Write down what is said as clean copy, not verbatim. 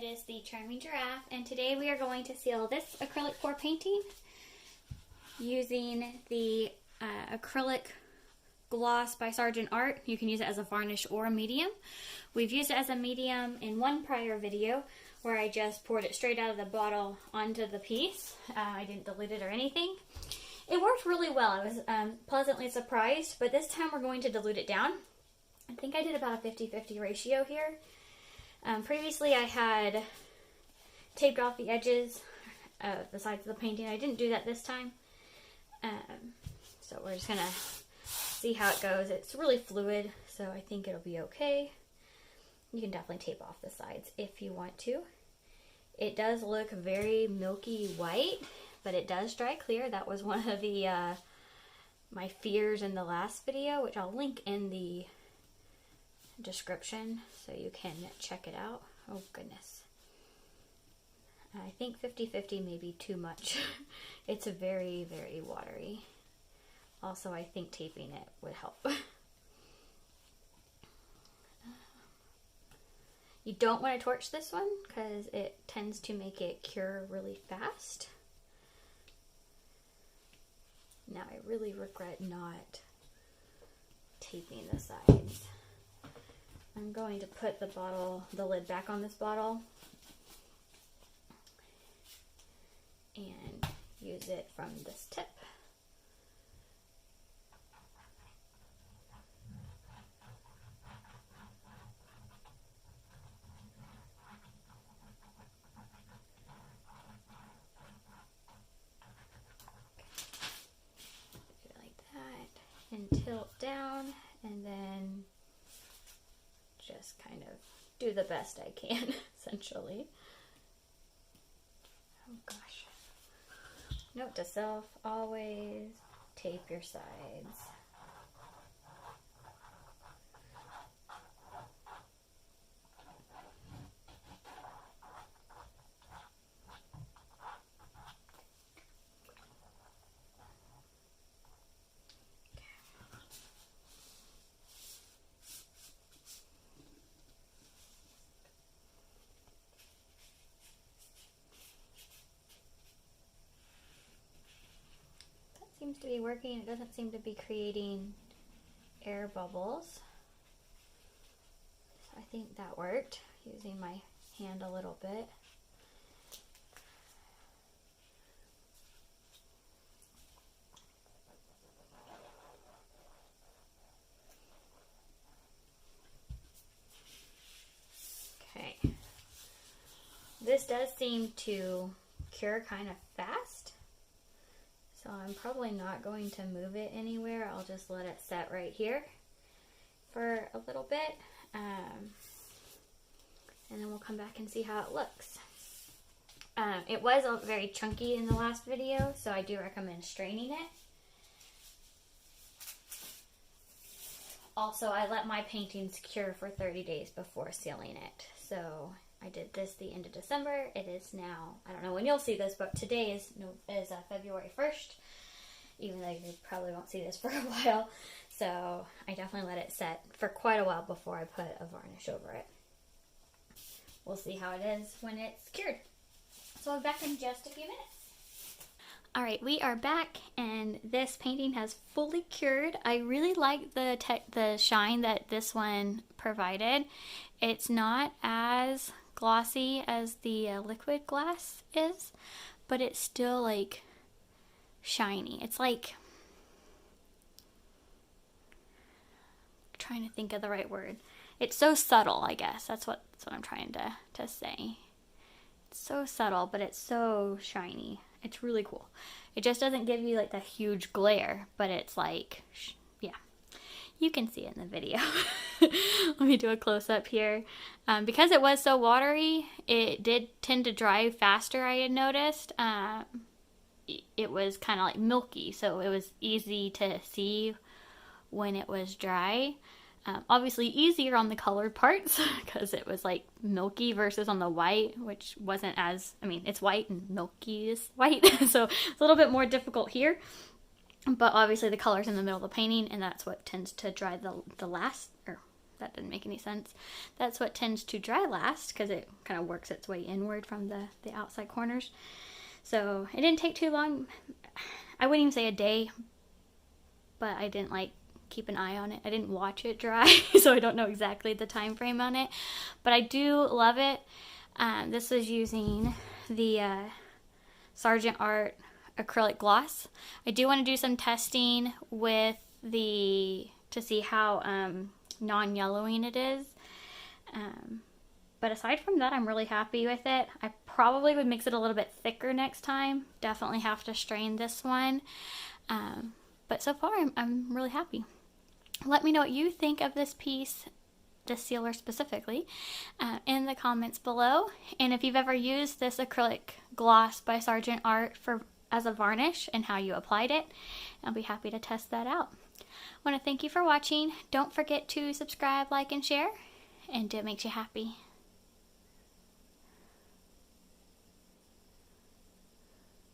It is the Charming Giraffe, and today we are going to seal this acrylic pour painting using the acrylic gloss by Sargent Art. You can use it as a varnish or a medium. We've used it as a medium in one prior video where I just poured it straight out of the bottle onto the piece. I didn't dilute it or anything. It worked really well. I was pleasantly surprised, but this time we're going to dilute it down. I think I did about a 50-50 ratio here. Previously I had taped off the edges, the sides of the painting. I didn't do that this time. So we're just going to see how it goes. It's really fluid, so I think it'll be okay. You can definitely tape off the sides if you want to. It does look very milky white, but it does dry clear. That was one of the my fears in the last video, which I'll link in the description so you can check it out. Oh goodness. I think 50-50 may be too much. It's very, very watery. Also, I think taping it would help. You don't want to torch this one because it tends to make it cure really fast. Now I really regret not taping the sides. I'm going to put the lid back on this bottle and use it from this tip. And tilt down, and then just kind of do the best I can, essentially. Oh gosh. Note to self, always tape your sides. Seems to be working. It doesn't seem to be creating air bubbles. So I think that worked, using my hand a little bit. Okay. This does seem to cure kind of fast. So I'm probably not going to move it anywhere. I'll just let it set right here for a little bit. And then we'll come back and see how it looks. It was very chunky in the last video, so I do recommend straining it. Also, I let my paintings cure for 30 days before sealing it. So I did this the end of December. It is now, I don't know when you'll see this, but today is February 1st, even though you probably won't see this for a while. So I definitely let it set for quite a while before I put a varnish over it. We'll see how it is when it's cured. So I'll be back in just a few minutes. Alright, we are back, and this painting has fully cured. I really like the shine that this one provided. It's not as glossy as the liquid glass is, but it's still like shiny. It's like, I'm trying to think of the right word. It's so subtle, I guess. That's what I'm trying to say. It's so subtle, but it's so shiny. It's really cool. It just doesn't give you like the huge glare, but it's like, yeah. You can see it in the video. Let me do a close-up here. Because it was so watery, it did tend to dry faster, I had noticed. It was kind of like milky, so it was easy to see when it was dry. Obviously easier on the colored parts because it was like milky versus on the white, which wasn't as, I mean, it's white and milky is white. So it's a little bit more difficult here. But obviously the color's in the middle of the painting, and that's what tends to dry the last, or that didn't make any sense. That's what tends to dry last because it kind of works its way inward from the outside corners. So it didn't take too long. I wouldn't even say a day, but I didn't like keep an eye on it. I didn't watch it dry, so I don't know exactly the time frame on it, but I do love it. This was using the Sargent Art acrylic gloss. I do want to do some testing with to see how non-yellowing it is. But aside from that, I'm really happy with it. I probably would mix it a little bit thicker next time. Definitely have to strain this one. But so far, I'm really happy. Let me know what you think of this piece, this sealer specifically, in the comments below. And if you've ever used this acrylic gloss by Sargent Art as a varnish and how you applied it, I'll be happy to test that out. I want to thank you for watching. Don't forget to subscribe, like, and share, and do what makes you happy.